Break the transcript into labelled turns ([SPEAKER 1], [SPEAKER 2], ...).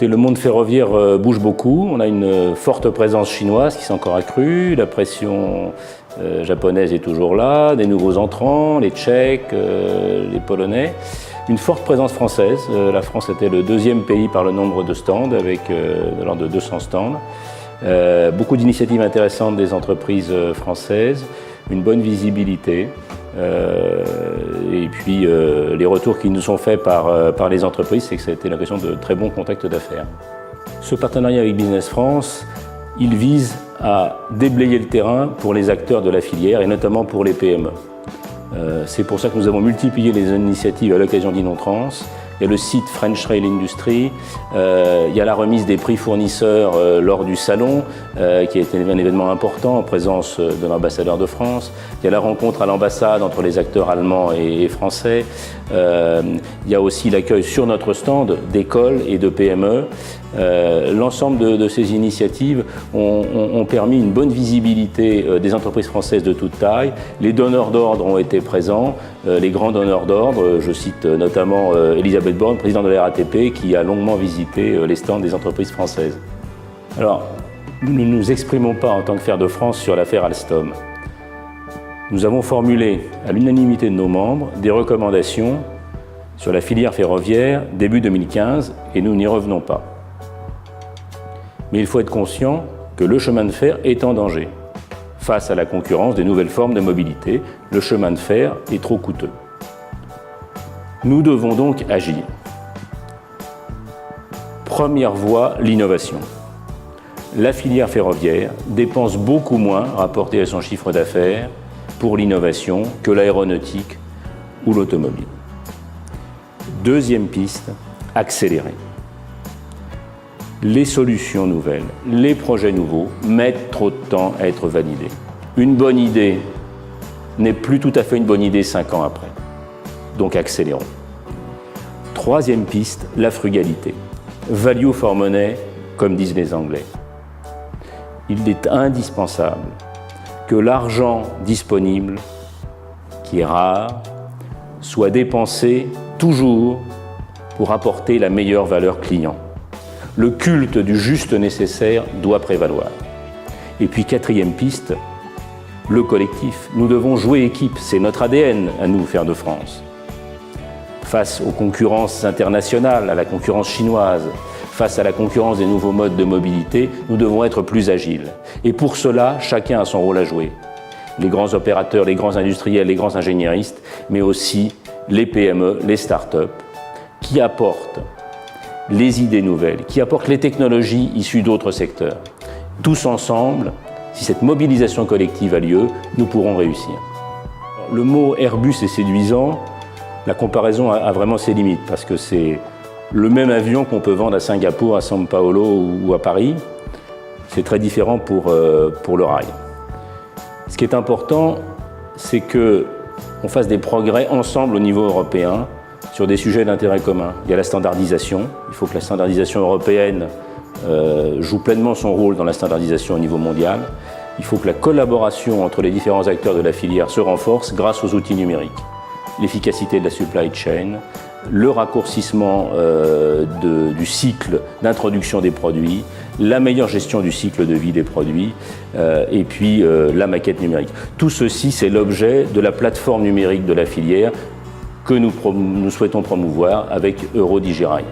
[SPEAKER 1] Écoutez, le monde ferroviaire bouge beaucoup. On a une forte présence chinoise qui s'est encore accrue. La pression japonaise est toujours là. Des nouveaux entrants, les Tchèques, les Polonais. Une forte présence française. La France était le deuxième pays par le nombre de stands, avec de l'ordre de 200 stands. Beaucoup d'initiatives intéressantes des entreprises françaises. Une bonne visibilité. Et puis les retours qui nous sont faits par les entreprises, c'est que ça a été l'occasion de très bons contacts d'affaires. Ce partenariat avec Business France, il vise à déblayer le terrain pour les acteurs de la filière et notamment pour les PME. C'est pour ça que nous avons multiplié les initiatives à l'occasion d'Innotrans. Il y a le site French Rail Industry, il y a la remise des prix fournisseurs lors du salon, qui a été un événement important en présence de l'ambassadeur de France. Il y a la rencontre à l'ambassade entre les acteurs allemands et français. Il y a aussi l'accueil sur notre stand d'écoles et de PME. L'ensemble de ces initiatives ont permis une bonne visibilité des entreprises françaises de toute taille. Les donneurs d'ordre ont été présents, les grands donneurs d'ordre, je cite notamment Elisabeth Borne, présidente de la RATP, qui a longuement visité les stands des entreprises françaises. Alors, nous ne nous exprimons pas en tant que Fer de France sur l'affaire Alstom. Nous avons formulé à l'unanimité de nos membres des recommandations sur la filière ferroviaire début 2015 et nous n'y revenons pas. Mais il faut être conscient que le chemin de fer est en danger. Face à la concurrence des nouvelles formes de mobilité, le chemin de fer est trop coûteux. Nous devons donc agir. Première voie, l'innovation. La filière ferroviaire dépense beaucoup moins, rapporté à son chiffre d'affaires, pour l'innovation que l'aéronautique ou l'automobile. Deuxième piste, accélérer. Les solutions nouvelles, les projets nouveaux mettent trop de temps à être validés. Une bonne idée n'est plus tout à fait une bonne idée 5 ans après. Donc accélérons. Troisième piste, la frugalité. Value for money, comme disent les Anglais. Il est indispensable que l'argent disponible, qui est rare, soit dépensé toujours pour apporter la meilleure valeur client. Le culte du juste nécessaire doit prévaloir. Et puis quatrième piste, le collectif. Nous devons jouer équipe, c'est notre ADN à nous, Fer de France. Face aux concurrences internationales, à la concurrence chinoise, face à la concurrence des nouveaux modes de mobilité, nous devons être plus agiles. Et pour cela, chacun a son rôle à jouer. Les grands opérateurs, les grands industriels, les grands ingénieristes, mais aussi les PME, les start-up, qui apportent les idées nouvelles, qui apportent les technologies issues d'autres secteurs. Tous ensemble, si cette mobilisation collective a lieu, nous pourrons réussir. Le mot Airbus est séduisant, la comparaison a vraiment ses limites, parce que c'est le même avion qu'on peut vendre à Singapour, à São Paulo ou à Paris. C'est très différent pour le rail. Ce qui est important, c'est qu'on fasse des progrès ensemble au niveau européen, sur des sujets d'intérêt commun. Il y a la standardisation. Il faut que la standardisation européenne joue pleinement son rôle dans la standardisation au niveau mondial. Il faut que la collaboration entre les différents acteurs de la filière se renforce grâce aux outils numériques. L'efficacité de la supply chain, le raccourcissement du cycle d'introduction des produits, la meilleure gestion du cycle de vie des produits et puis la maquette numérique. Tout ceci, c'est l'objet de la plateforme numérique de la filière que nous souhaitons promouvoir avec EuroDigiRail.